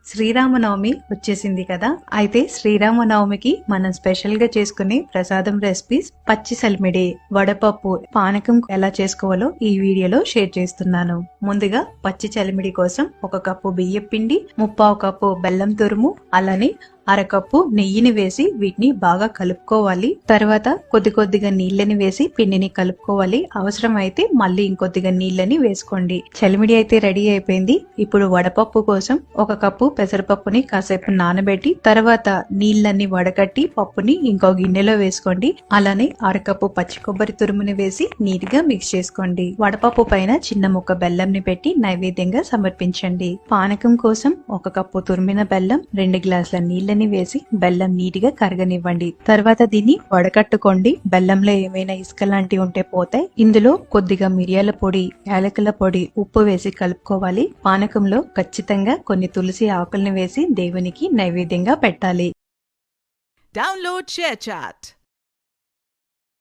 శ్రీరామనవమి వచ్చేసింది కదా. అయితే శ్రీరామనవమికి మనం స్పెషల్ గా చేసుకునే ప్రసాదం రెసిపీస్ పచ్చి సలిమిడి, వడపప్పు, పానకం ఎలా చేసుకోవాలో ఈ వీడియోలో షేర్ చేస్తున్నాను. ముందుగా పచ్చి చలిమిడి కోసం 1 కప్పు బియ్యం పిండి, 1/2 కప్పు బెల్లం తురుము, అలానే అరకప్పు నెయ్యిని వేసి వీటిని బాగా కలుపుకోవాలి. తర్వాత కొద్దిగా నీళ్ళని వేసి పిండిని కలుపుకోవాలి. అవసరం అయితే మళ్ళీ ఇంకొద్దిగా నీళ్ళని వేసుకోండి. చలిమిడి అయితే రెడీ అయిపోయింది. ఇప్పుడు వడపప్పు కోసం 1 కప్పు పెసరపప్పుని కాసేపు నానబెట్టి తర్వాత నీళ్ళని వడకట్టి పప్పుని ఇంకో గిన్నెలో వేసుకోండి. అలానే అరకప్పు పచ్చి కొబ్బరి తురుముని వేసి నీట్ గా మిక్స్ చేసుకోండి. వడపప్పు పైన చిన్న ముక్క బెల్లంని పెట్టి నైవేద్యంగా సమర్పించండి. పానకం కోసం 1 కప్పు తురిమిన బెల్లం, 2 గ్లాసుల నీళ్ళని వేసి బెల్లం నీటిగా కరగనివ్వండి. తర్వాత దీన్ని వడకట్టుకోండి. బెల్లంలో ఏమైనా ఇసుక లాంటివి ఉంటే పోతాయి. ఇందులో కొద్దిగా మిరియాల పొడి, యాలకుల పొడి, ఉప్పు వేసి కలుపుకోవాలి. పానకంలో ఖచ్చితంగా కొన్ని తులసి ఆకుల్ని వేసి దేవునికి నైవేద్యంగా పెట్టాలి. Download ShareChat.